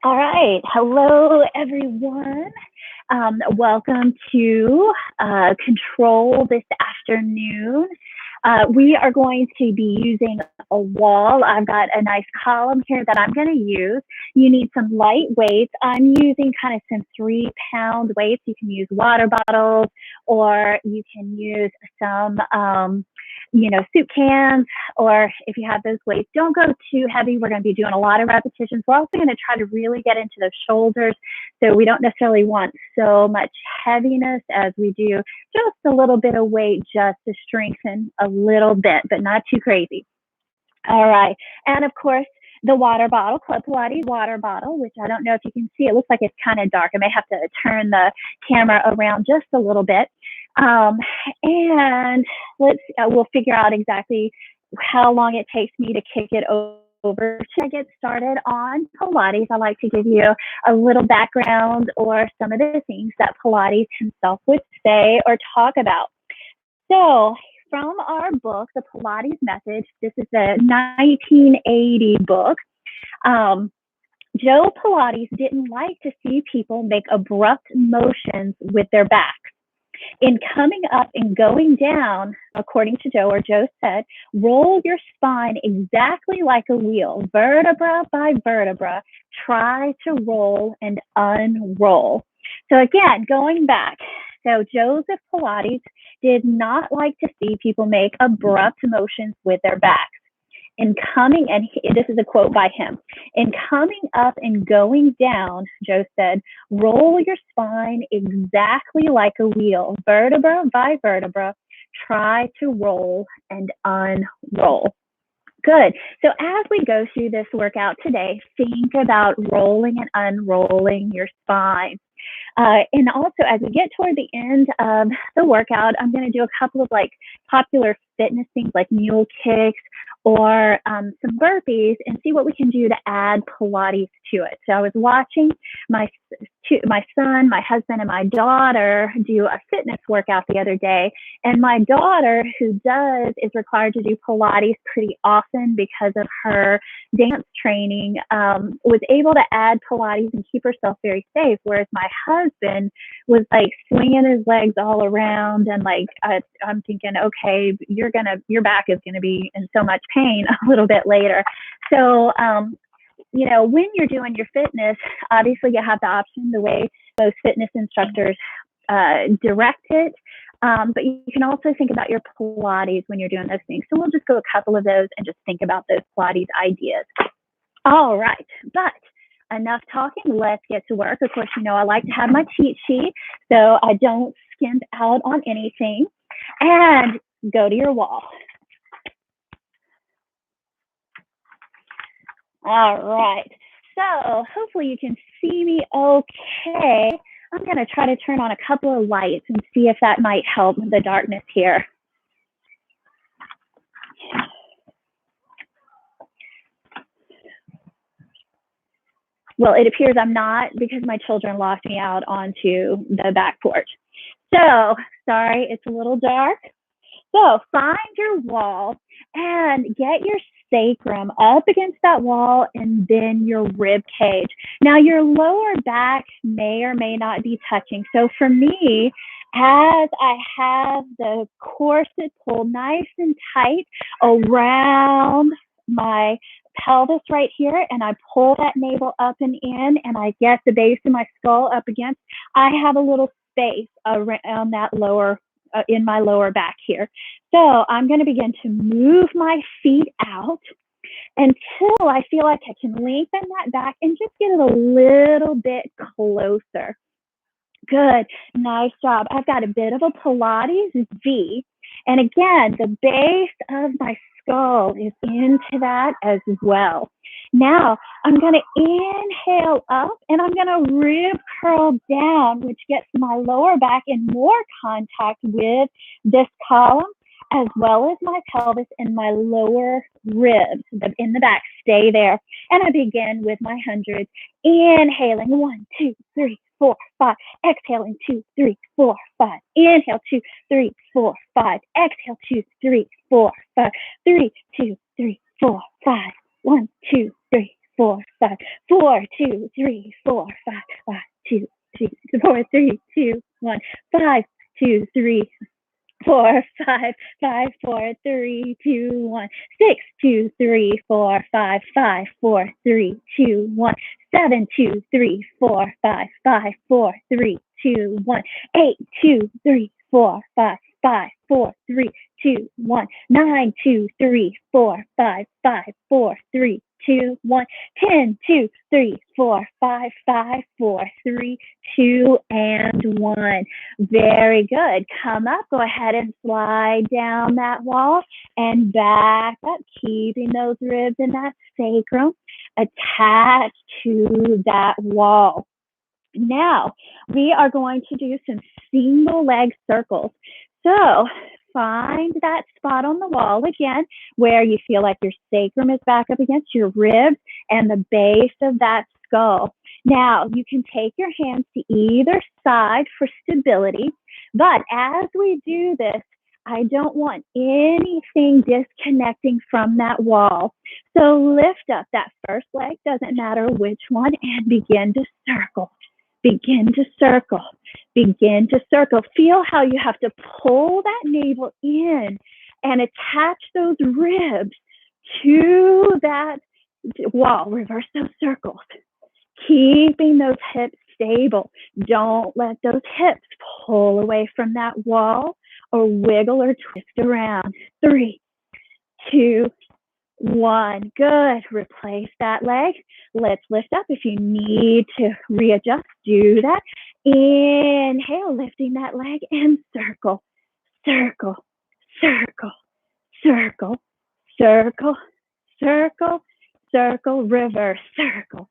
All right. Hello, everyone. Welcome to Control this afternoon. We are going to be using a wall. I've got a nice column here that I'm going to use. You need some light weights. I'm using kind of some 3-pound weights. You can use water bottles or you can use some, soup cans, or if you have those weights, don't go too heavy. We're going to be doing a lot of repetitions. We're also going to try to really get into those shoulders. So we don't necessarily want so much heaviness as we do just a little bit of weight just to strengthen a little bit, but not too crazy. All right. And of course, the water bottle, Club Pilates water bottle, which I don't know if you can see. It looks like it's kind of dark. I may have to turn the camera around just a little bit. And we'll figure out exactly how long it takes me to kick it over to get started on Pilates. I like to give you a little background or some of the things that Pilates himself would say or talk about. So from our book, The Pilates Method, this is the 1980 book. Joe Pilates didn't like to see people make abrupt motions with their backs. In coming up and going down, according to Joe, or Joe said, roll your spine exactly like a wheel, vertebra by vertebra. Try to roll and unroll. So again, going back, so Joseph Pilates did not like to see people make abrupt motions with their backs. In coming, and this is a quote by him, in coming up and going down, Joe said, roll your spine exactly like a wheel, vertebra by vertebra. Try to roll and unroll. Good. So as we go through this workout today, think about rolling and unrolling your spine. And also, as we get toward the end of the workout, I'm going to do a couple of popular fitness things like mule kicks or some burpees and see what we can do to add Pilates to it. So I was watching my son, my husband, and my daughter do a fitness workout the other day. And my daughter, who is required to do Pilates pretty often because of her dance training, was able to add Pilates and keep herself very safe. Whereas my husband was swinging his legs all around, and I'm thinking, okay, your back is gonna be in so much pain a little bit later. So when you're doing your fitness, obviously you have the option the way most fitness instructors direct it. But you can also think about your Pilates when you're doing those things. So we'll just go a couple of those and just think about those Pilates ideas. All right, but enough talking. Let's get to work. Of course, I like to have my cheat sheet so I don't skimp out on anything. And go to your wall. All right. So hopefully you can see me okay. I'm going to try to turn on a couple of lights and see if that might help the darkness here. Well, it appears I'm not, because my children locked me out onto the back porch. So sorry, it's a little dark. So find your wall and get your sacrum up against that wall and then your rib cage. Now your lower back may or may not be touching. So for me, as I have the corset pulled nice and tight around my pelvis right here, and I pull that navel up and in, and I get the base of my skull up against, I have a little space around that in my lower back here. So I'm going to begin to move my feet out until I feel like I can lengthen that back and just get it a little bit closer. Good. Nice job. I've got a bit of a Pilates V. And again, the base of my skull is into that as well. Now, I'm going to inhale up and I'm going to rib curl down, which gets my lower back in more contact with this column, as well as my pelvis and my lower ribs in the back. Stay there. And I begin with my hundreds. Inhaling 1, 2, 3, 4, 5. Exhaling 2, 3, 4, 5. Inhale 2, 3, 4, 5. Exhale 2, 3, 4, 5. 3, 2, 3, 4, 5. 1, 2, 3, 4, 5. 4, 2, 2, 3, 4, 5, 5, 2, 3, 4, 3, 2, 1, 5, 2, 3, 4, 5, 5, 4, 3, 2, 1, 6, 2, 3, 4, 5, 5, 4, 3, 2, 1, 7, 2, 3, 4, 5, 5, 4, 3, 2, 1, 8, 2, 3, 4, 5, 5, 4, 3, 2, 1, 9, 2, 3, 4, 5, 5, 4, 3, 2, 1, 10, 2, 3, 4, 5, 5, 4, 3, 2, and 1. Very good. Come up. Go ahead and slide down that wall and back up, keeping those ribs in that sacrum attached to that wall. Now, we are going to do some single leg circles. So find that spot on the wall again where you feel like your sacrum is back up against your ribs and the base of that skull. Now, you can take your hands to either side for stability, but as we do this, I don't want anything disconnecting from that wall. So lift up that first leg, doesn't matter which one, and begin to circle. Begin to circle. Begin to circle. Feel how you have to pull that navel in and attach those ribs to that wall. Reverse those circles. Keeping those hips stable. Don't let those hips pull away from that wall or wiggle or twist around. 3, 2, 1. Good. Replace that leg. Let's lift up. If you need to readjust, do that. Inhale, lifting that leg and circle, circle, circle, circle, circle, circle, circle, reverse, circle,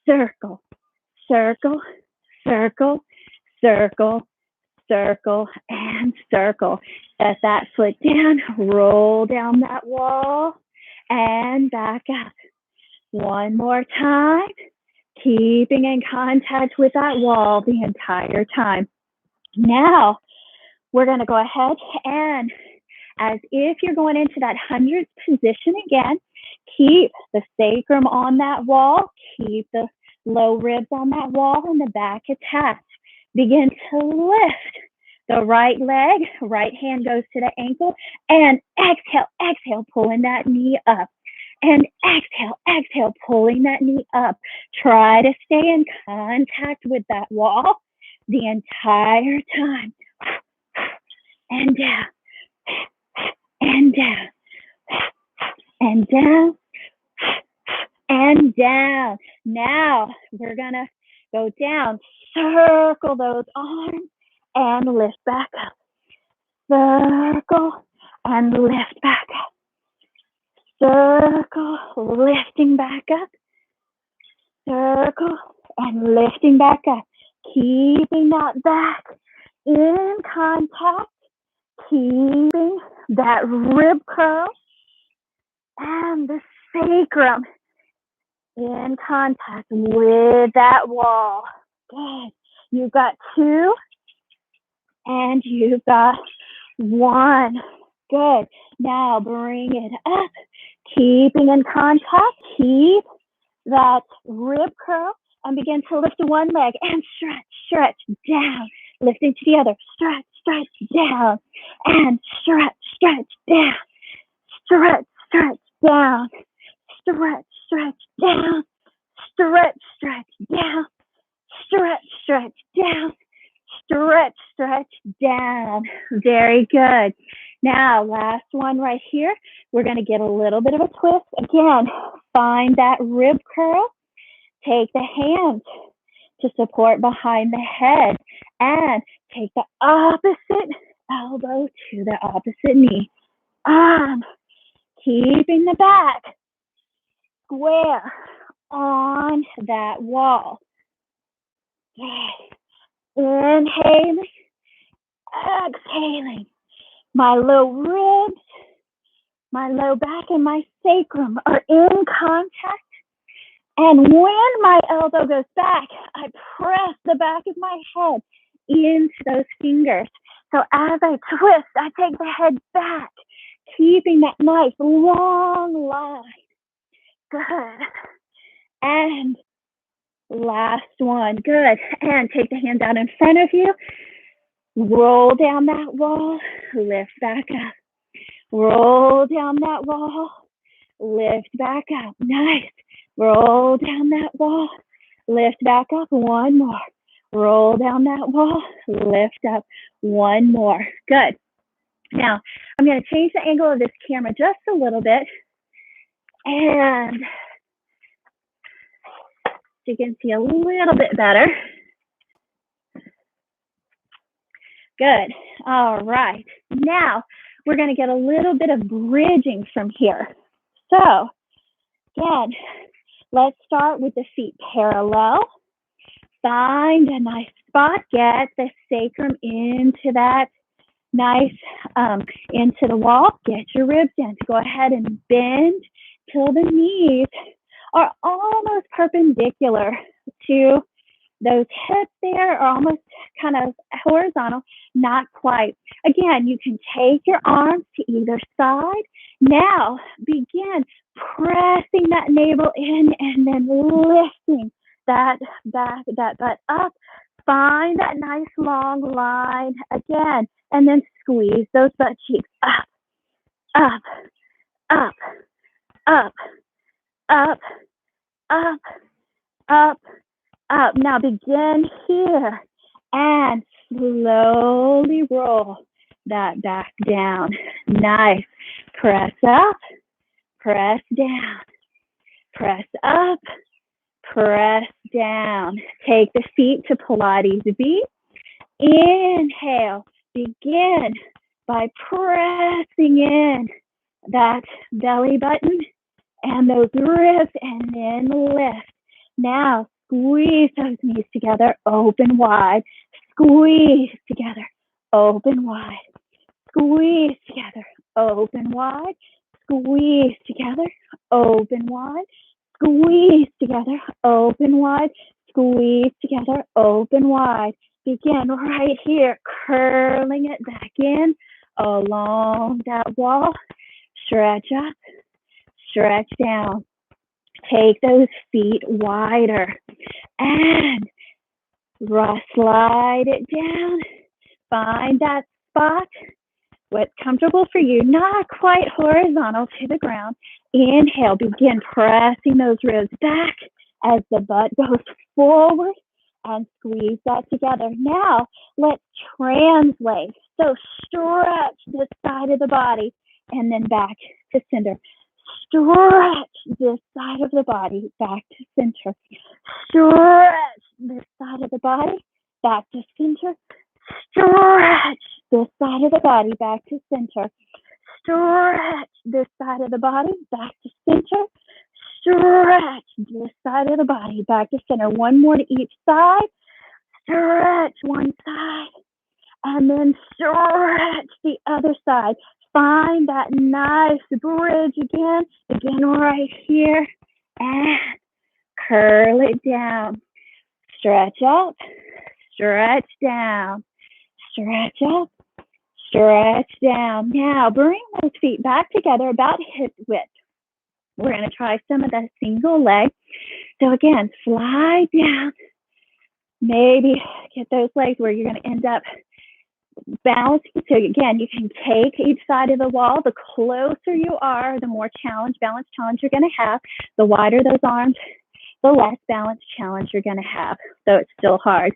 circle, circle, circle, circle, circle, and circle. Set that foot down, roll down that wall, and back up. One more time, keeping in contact with that wall the entire time. Now, we're going to go ahead and, as if you're going into that 100th position again, keep the sacrum on that wall, keep the low ribs on that wall and the back attached. Begin to lift the right leg, right hand goes to the ankle, and exhale, exhale, pulling that knee up. And exhale, exhale, pulling that knee up. Try to stay in contact with that wall the entire time. And down, and down, and down, and down. Now we're gonna go down, circle those arms and lift back up. Circle and lift back up. Circle, lifting back up. Circle and lifting back up. Keeping that back in contact. Keeping that rib curl and the sacrum in contact with that wall. Good. You've got 2 and you've got 1. Good. Now bring it up. Keeping in contact. Keep that rib curl and begin to lift to one leg and stretch, stretch down. Lifting to the other. Stretch, stretch down. And stretch, stretch down. Stretch, stretch down. Stretch, stretch down. Stretch, stretch down. Stretch, stretch down. Stretch, stretch down. Very good. Now, last one right here. We're going to get a little bit of a twist. Again, find that rib curl. Take the hands to support behind the head and take the opposite elbow to the opposite knee. Keeping the back square on that wall. Inhaling, exhaling. My low ribs, my low back, and my sacrum are in contact. And when my elbow goes back, I press the back of my head into those fingers. So as I twist, I take the head back, keeping that nice long line. Good. And Last one. Good. And take the hands out in front of you. Roll down that wall. Lift back up. Roll down that wall. Lift back up. Nice. Roll down that wall. Lift back up. One more. Roll down that wall. Lift up. One more. Good. Now, I'm going to change the angle of this camera just a little bit. And so you can see a little bit better. Good. All right. Now, we're going to get a little bit of bridging from here. So, again, let's start with the feet parallel. Find a nice spot. Get the sacrum into that nice, into the wall. Get your ribs in. Go ahead and bend till the knees are almost perpendicular to those hips there, are almost kind of horizontal, not quite. Again, you can take your arms to either side. Now begin pressing that navel in and then lifting that back, that butt up. Find that nice long line again, and then squeeze those butt cheeks up, up, up, up, up, up, up, up. Now begin here and slowly roll that back down. Nice. Press up, press down, press up, press down. Take the feet to Pilates V. Inhale. Begin by pressing in that belly button and those ribs, and then lift. Now, squeeze those knees together, open wide. Squeeze together, open wide. Squeeze together, open wide. Squeeze together, open wide. Squeeze together, open wide. Squeeze together, open wide. Begin right here, curling it back in along that wall. Stretch up, stretch down. Take those feet wider and slide it down. Find that spot, what's comfortable for you, not quite horizontal to the ground. Inhale, begin pressing those ribs back as the butt goes forward, and squeeze that together. Now, let's translate. So stretch this side of the body and then back to center. Stretch this side of the body back to center. Stretch this side of the body back to center. Stretch this side of the body back to center. Stretch this side of the body back to center. Stretch this side of the body back to center. One more to each side. Stretch one side. And then stretch the other side. Find that nice bridge again. Again, right here. And curl it down. Stretch up. Stretch down. Stretch up. Stretch down. Now, bring those feet back together about hip width. We're going to try some of that single leg. So again, slide down. Maybe get those legs where you're going to end up balancing. So again, you can take each side of the wall. The closer you are, the more balance challenge you're going to have. The wider those arms, the less balance challenge you're going to have. So it's still hard.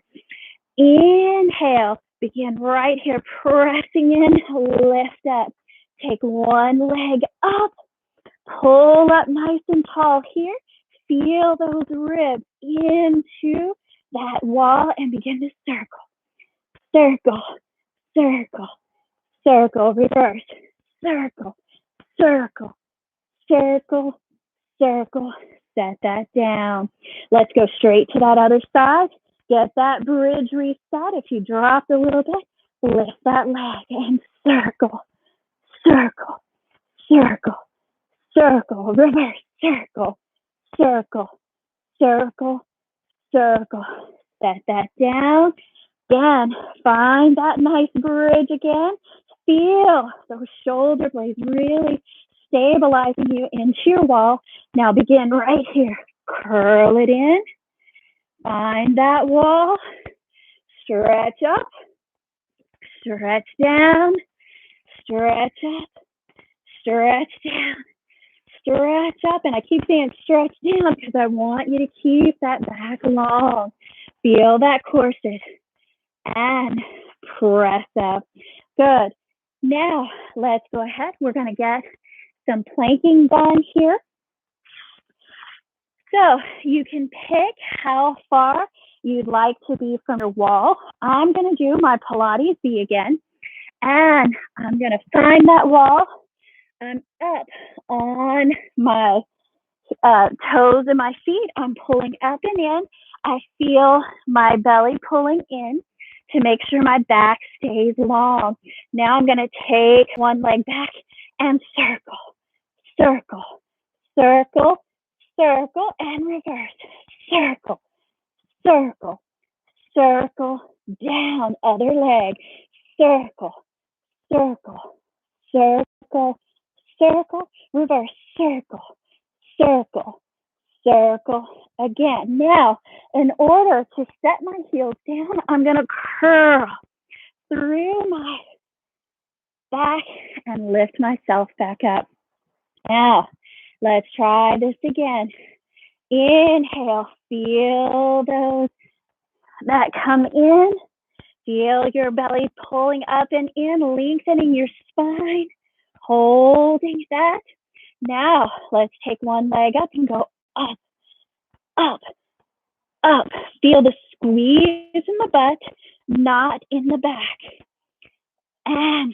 Inhale. Begin right here, pressing in, lift up. Take one leg up. Pull up nice and tall here. Feel those ribs into that wall and begin to circle. Circle, circle, circle, reverse. Circle, circle, circle, circle. Set that down. Let's go straight to that other side. Get that bridge reset. If you dropped a little bit, lift that leg and circle, circle, circle, circle, reverse, circle, circle, circle, circle. Set that down. Again, find that nice bridge again. Feel those shoulder blades really stabilizing you into your wall. Now begin right here. Curl it in. Find that wall. Stretch up. Stretch down. Stretch up. Stretch down. Stretch up. And I keep saying stretch down because I want you to keep that back long. Feel that corset. And press up. Good. Now, let's go ahead. We're going to get some planking done here. So you can pick how far you'd like to be from your wall. I'm going to do my Pilates B again. And I'm going to find that wall. I'm up on my toes and my feet. I'm pulling up and in. I feel my belly pulling in to make sure my back stays long. Now I'm going to take one leg back and circle, circle, circle, circle, and reverse. Circle, circle, circle, down, other leg. Circle, circle, circle, circle, reverse, circle, circle, circle. Again, now, in order to set my heels down, I'm going to curl through my back and lift myself back up. Now, let's try this again. Inhale, feel those that come in. Feel your belly pulling up and in, lengthening your spine, holding that. Now, let's take one leg up and go up, up, up. Feel the squeeze in the butt, not in the back. And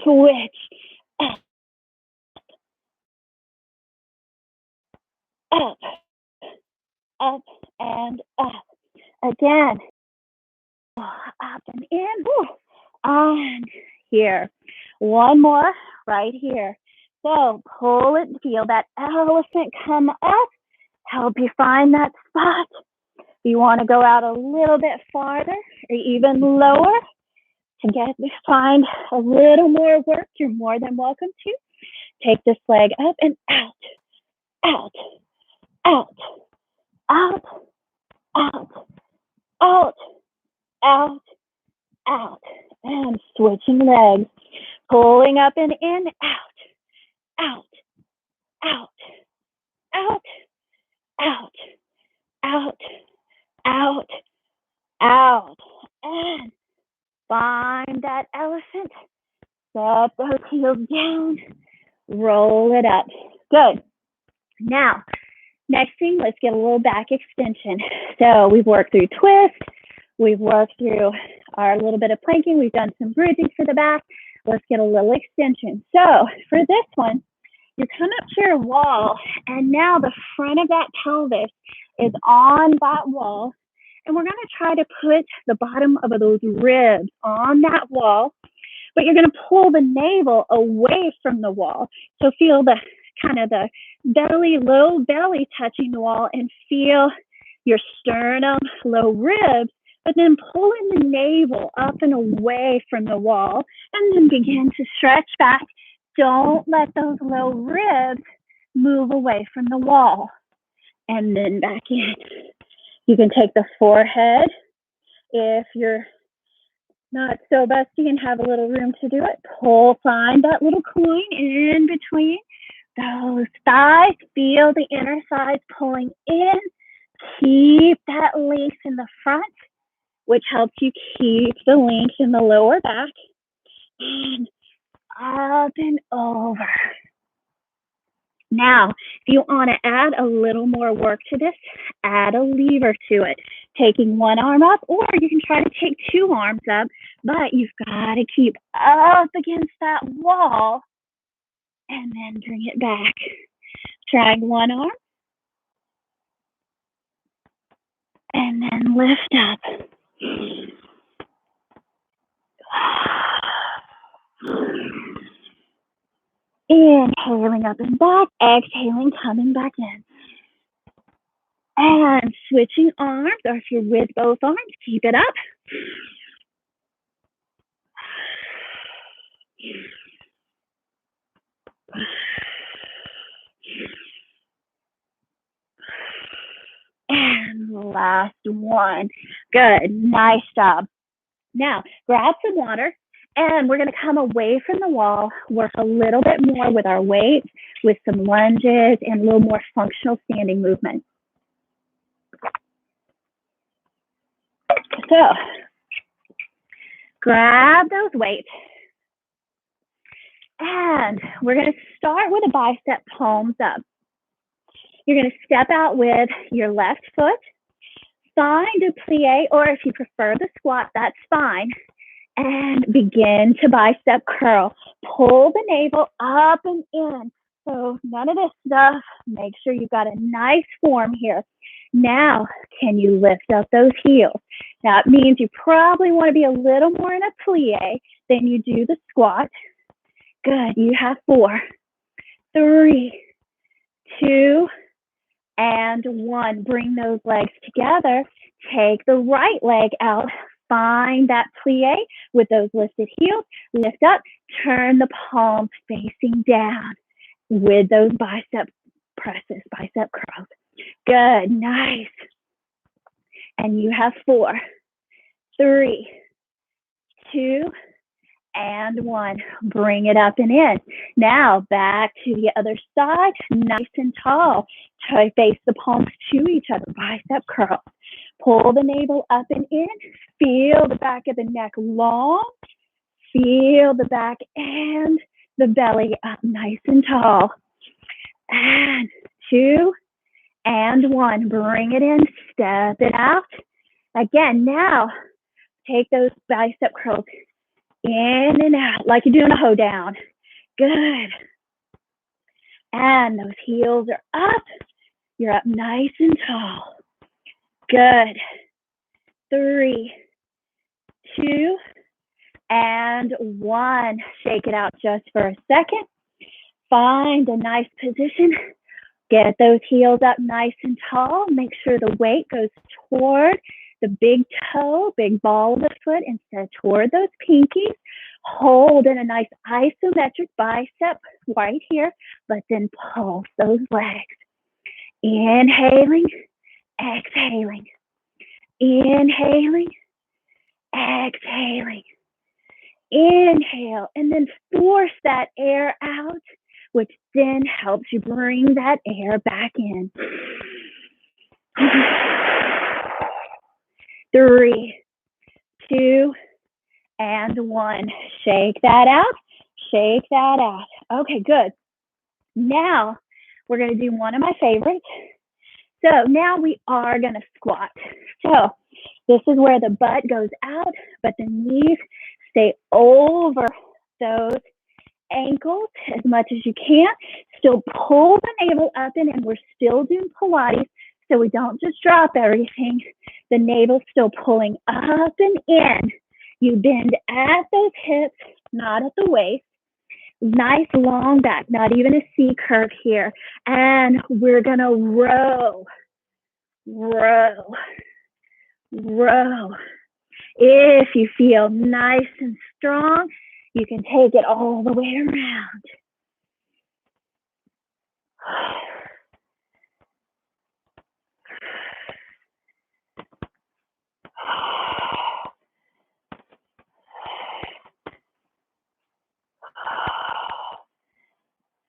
switch up, up, up, and up. Again, up and in, and here. One more right here. So pull it, feel that elephant come up, help you find that spot. If you want to go out a little bit farther or even lower to find a little more work, you're more than welcome to. Take this leg up and out, out, out, out, out, out, out, out, and switching legs, pulling up and in, out, out, out, out, out, out, out, out, and find that elephant, set those heels down, roll it up. Good. Now, next thing, let's get a little back extension. So we've worked through twist, we've worked through our little bit of planking, we've done some bridging for the back. Let's get a little extension. So for this one, you come up to your wall, and now the front of that pelvis is on that wall, and we're going to try to put the bottom of those ribs on that wall, but you're going to pull the navel away from the wall. So feel the kind of the belly, low belly touching the wall, and feel your sternum, low ribs, but then pulling the navel up and away from the wall, and then begin to stretch back. Don't let those low ribs move away from the wall. And then back in. You can take the forehead if you're not so busty and have a little room to do it. Find that little coin in between those thighs. Feel the inner thighs pulling in. Keep that length in the front, which helps you keep the length in the lower back. And up and over. Now, if you want to add a little more work to this, add a lever to it. Taking one arm up, or you can try to take two arms up, but you've got to keep up against that wall and then bring it back. Drag one arm and then lift up. Inhaling up and back, exhaling, coming back in. And switching arms, or if you're with both arms, keep it up. And And last one. Good. Nice job. Now, grab some water, and we're going to come away from the wall, work a little bit more with our weight, with some lunges and a little more functional standing movement. So, grab those weights. And we're going to start with a bicep palms up. You're going to step out with your left foot, find a plie, or if you prefer the squat, that's fine. And begin to bicep curl. Pull the navel up and in. So none of this stuff. Make sure you've got a nice form here. Now, can you lift up those heels? That means you probably want to be a little more in a plie than you do the squat. Good. You have 4, 3, 2, and 1. Bring those legs together. Take the right leg out. Find that plie with those lifted heels. Lift up. Turn the palms facing down with those bicep presses, bicep curls. Good. Nice. And you have 4, 3, 2, and 1. Bring it up and in. Now back to the other side, nice and tall. Try face the palms to each other, bicep curls. Pull the navel up and in. Feel the back of the neck long. Feel the back and the belly up nice and tall. And 2 and 1. Bring it in, step it out. Again, now take those bicep curls in and out, like you're doing a hoe down. Good. And those heels are up. You're up nice and tall. Good. 3, 2, and 1. Shake it out just for a second. Find a nice position. Get those heels up nice and tall. Make sure the weight goes toward the big toe, big ball of the foot, instead toward those pinkies. Hold in a nice isometric bicep right here, but then pulse those legs. Inhaling, exhaling. Inhaling, exhaling. Inhale, and then force that air out, which then helps you bring that air back in. 3, 2, and 1. Shake that out. Shake that out. Okay, good. Now, we're going to do one of my favorites. So now we are going to squat. So this is where the butt goes out, but the knees stay over those ankles as much as you can. Still pull the navel up and in. We're still doing Pilates, so we don't just drop everything. The navel's still pulling up and in. You bend at those hips, not at the waist. Nice long back, not even a C curve here. And we're going to row, row, row. If you feel nice and strong, you can take it all the way around.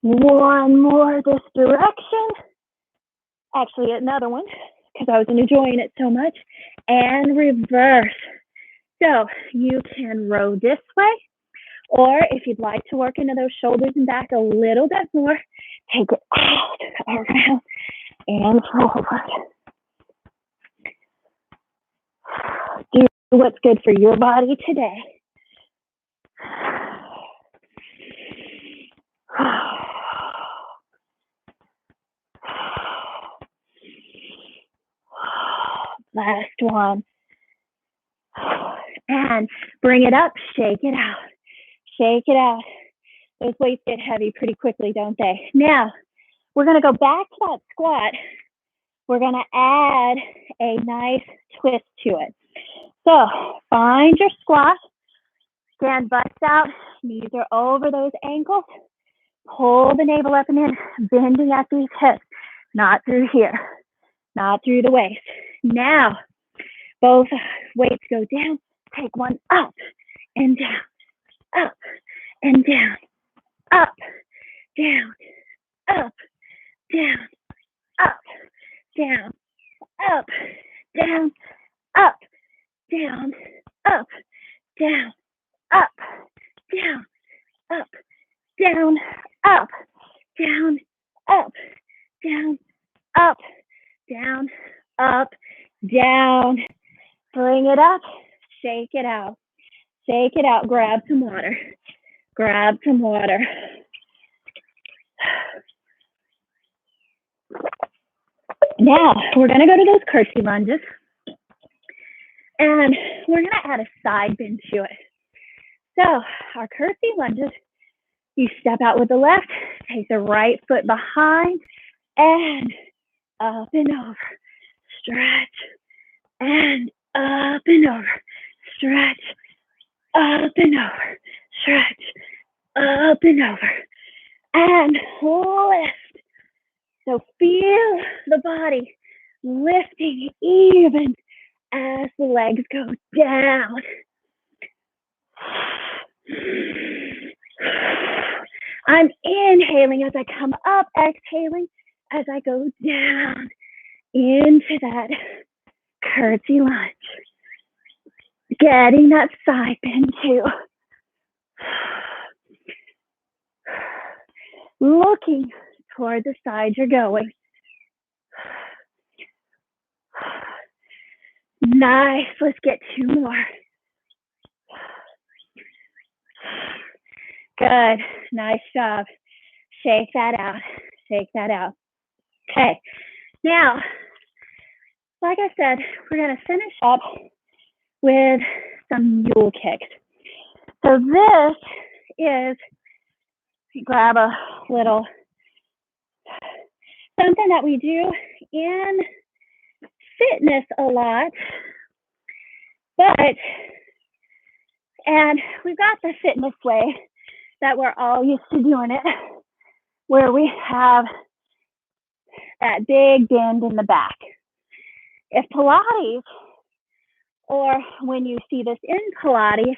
One more this direction. Actually, another one, because I was enjoying it so much. And reverse. So you can row this way, or if you'd like to work into those shoulders and back a little bit more, take it out, around, and forward. Do what's good for your body today. Last one. And bring it up, shake it out. Shake it out. Those weights get heavy pretty quickly, don't they? Now, we're going to go back to that squat. We're going to add a nice twist to it. So, find your squat. Stand butts out. Knees are over those ankles. Pull the navel up and in, bending at these hips. Not through here. Not through the waist. Now, both weights go down. Take one up and down, up and down, up, down, up, down, up, down, up, down, up, down, up, down, up, down, up, down, up, down, up, down, up, down, up, down. Bring it up, shake it out. Shake it out, grab some water. Grab some water. Now, we're gonna go to those curtsy lunges. And we're gonna add a side bend to it. So our curtsy lunges, you step out with the left, take the right foot behind, and up and over. Stretch, and up and over. Stretch, up and over. Stretch, up and over. And lift. So feel the body lifting even as the legs go down. I'm inhaling as I come up, exhaling as I go down into that curtsy lunge. Getting that side bend too. Looking toward the side you're going. Nice. Let's get two more. Good. Nice job. Shake that out. Shake that out. Okay. Now, like I said, we're going to finish up with some mule kicks. So this is, grab a little, something that we do in fitness a lot, and we've got the fitness way that we're all used to doing it, where we have that big bend in the back. If Pilates, or when you see this in Pilates,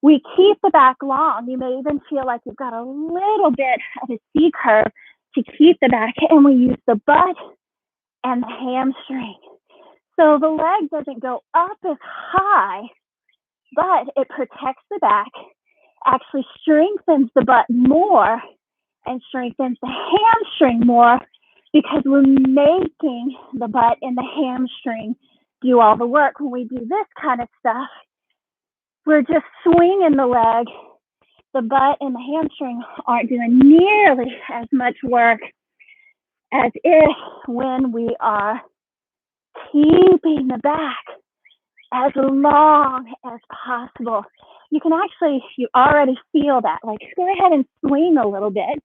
we keep the back long. You may even feel like you've got a little bit of a C curve to keep the back, and we use the butt and the hamstring. So the leg doesn't go up as high, but it protects the back, actually strengthens the butt more, and strengthens the hamstring more, because we're making the butt and the hamstring do all the work. When we do this kind of stuff, we're just swinging the leg. The butt and the hamstring aren't doing nearly as much work as if when we are keeping the back as long as possible. You can actually, you already feel that. Like, go ahead and swing a little bit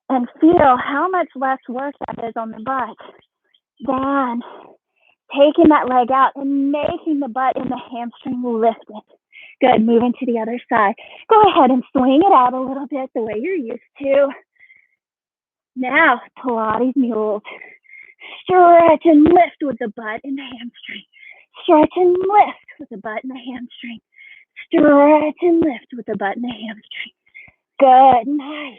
and feel how much less work that is on the butt than taking that leg out and making the butt and the hamstring lift it. Good, moving to the other side. Go ahead and swing it out a little bit the way you're used to. Now, Pilates mules. Stretch and lift with the butt and the hamstring. Stretch and lift with the butt and the hamstring. Stretch and lift with the butt and the hamstring. Good, nice.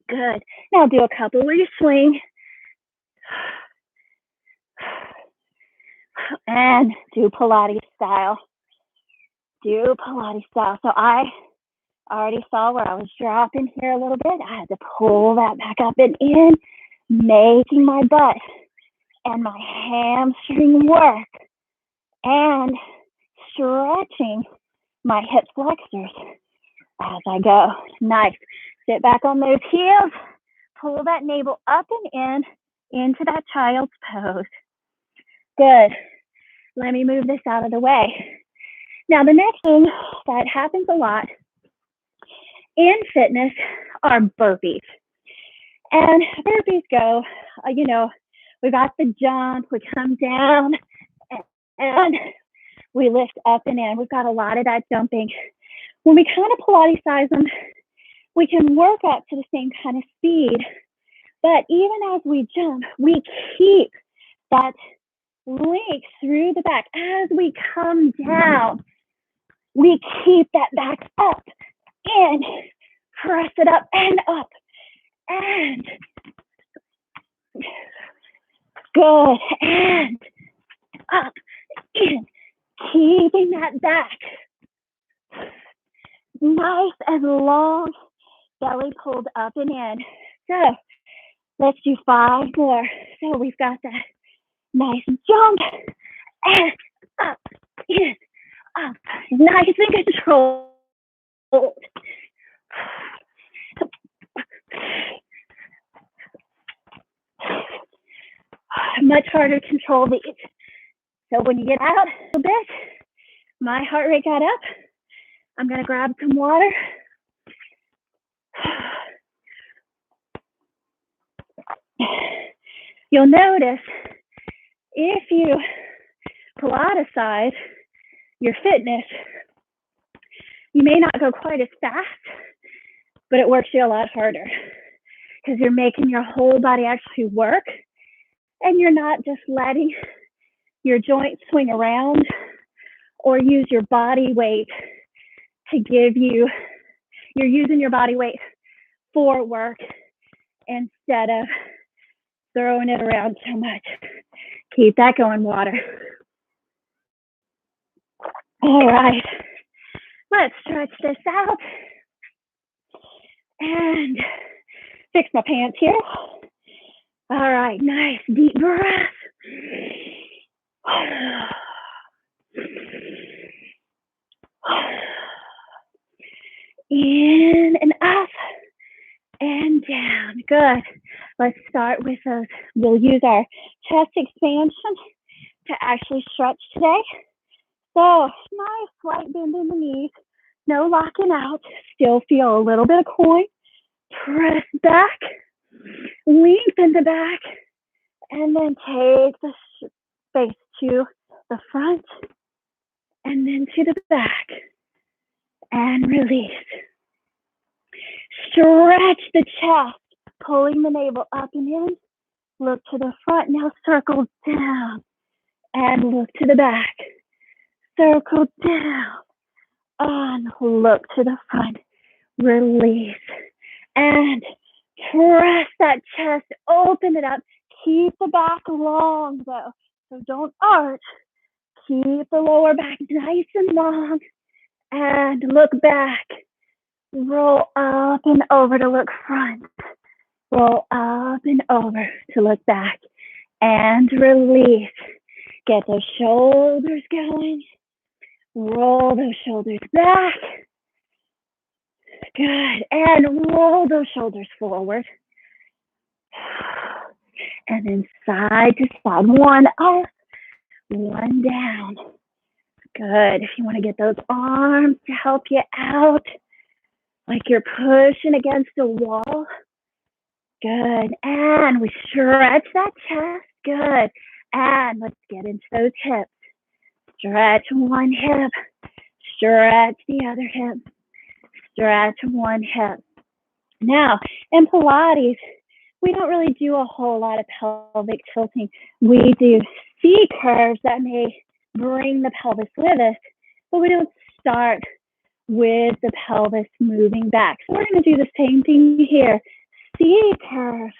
Good. Now do a couple where you swing. And do Pilates style. Do Pilates style. So I already saw where I was dropping here a little bit. I had to pull that back up and in, making my butt and my hamstring work, and stretching my hip flexors as I go. Nice. Sit back on those heels. Pull that navel up and in into that child's pose. Good. Let me move this out of the way. Now, the next thing that happens a lot in fitness are burpees. And burpees go, we got the jump, we come down, and we lift up and in. We've got a lot of that jumping. When we kind of Pilates-size them, we can work up to the same kind of speed, But even as we jump, we keep that length through the back. As we come down, we keep that back up and press it up and up and good and up and keeping that back nice and long, belly pulled up and in. So let's do 5 more. So we've got that nice jump and up and up, nice and controlled. Much harder to control these. So when you get out a bit, my heart rate got up. I'm gonna grab some water. You'll notice if you Pilatesize your fitness, you may not go quite as fast, but it works you a lot harder because you're making your whole body actually work, and you're not just letting your joints swing around or use your body weight to give you, you're using your body weight for work instead of throwing it around so much. Keep that going, water. All right, let's stretch this out and fix my pants here. All right, nice deep breath. In and up and down. Good. Let's start with those. We'll use our chest expansion to actually stretch today. So nice slight bend in the knees. No locking out. Still feel a little bit of coin. Press back. Lengthen the back. And then take the space to the front. And then to the back. And release. Stretch the chest, pulling the navel up and in. Look to the front. Now circle down and look to the back. Circle down and look to the front. Release and press that chest. Open it up. Keep the back long though. So don't arch. Keep the lower back nice and long. And look back. Roll up and over to look front. Roll up and over to look back. And release. Get those shoulders going. Roll those shoulders back. Good. And roll those shoulders forward. And then side to side. One up, one down. Good. If you want to get those arms to help you out, like you're pushing against a wall. Good. And we stretch that chest. Good. And let's get into those hips. Stretch one hip. Stretch the other hip. Stretch one hip. Now, in Pilates, we don't really do a whole lot of pelvic tilting. We do C curves that may bring the pelvis with us, but we don't start with the pelvis moving back. So we're going to do the same thing here. C curve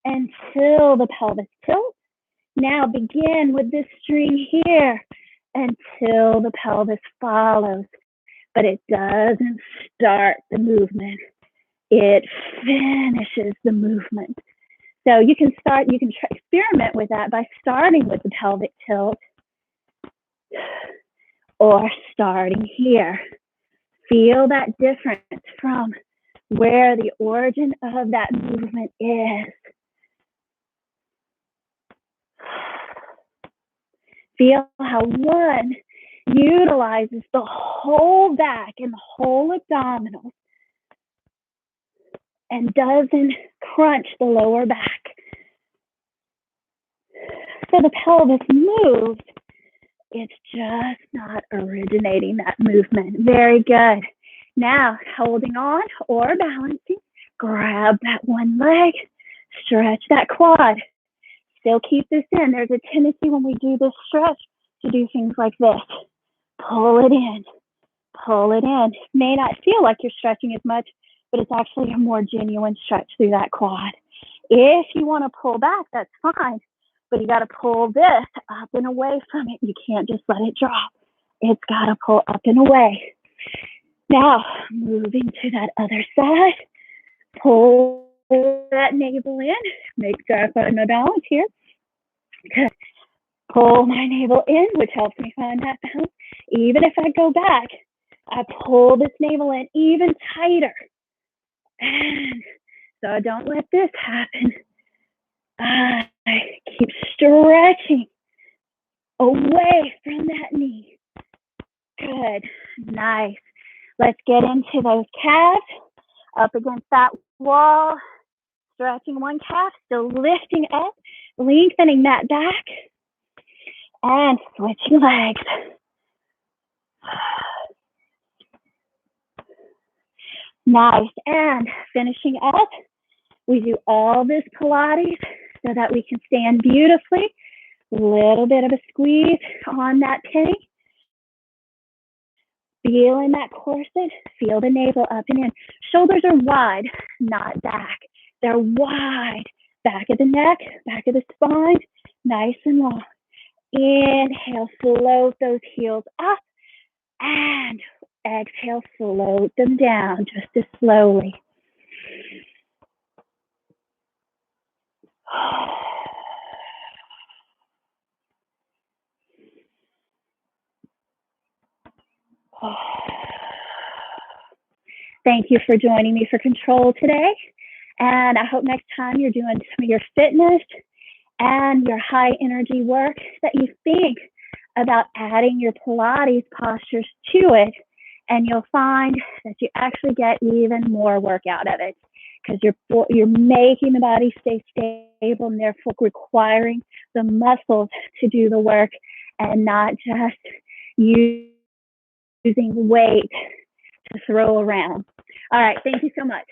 until the pelvis tilts. Now begin with this string here until the pelvis follows, but it doesn't start the movement. It finishes the movement. So you can experiment with that by starting with the pelvic tilt or starting here. Feel that difference from where the origin of that movement is. Feel how one utilizes the whole back and the whole abdominals and doesn't crunch the lower back. So the pelvis moves, it's just not originating that movement. Very good. Now, holding on or balancing, grab that one leg, Stretch that quad. Still keep this in. There's a tendency when we do this stretch to do things like this. Pull it in. Pull it in. May not feel like you're stretching as much, but it's actually a more genuine stretch through that quad. If you want to pull back, that's fine, but you got to pull this up and away from it. You can't just let it drop. It's got to pull up and away. Now, moving to that other side, pull that navel in. Make sure I find my balance here. Good. Pull my navel in, which helps me find that balance. Even if I go back, I pull this navel in even tighter. And so I don't let this happen. I keep stretching away from that knee. Good. Nice. Let's get into those calves. Up against that wall. Stretching one calf. Still lifting up. Lengthening that back. And switching legs. Nice. And finishing up. We do all this Pilates so that we can stand beautifully. Little bit of a squeeze on that penny. Feeling that corset. Feel the navel up and in. Shoulders are wide, not back. They're wide. Back of the neck, back of the spine, nice and long. Inhale, float those heels up. And exhale, float them down just as slowly. Thank you for joining me for control today. And I hope next time you're doing some of your fitness and your high energy work that you think about adding your Pilates postures to it. And you'll find that you actually get even more work out of it because you're making the body stay stable and therefore requiring the muscles to do the work and not just using weight to throw around. All right, thank you so much.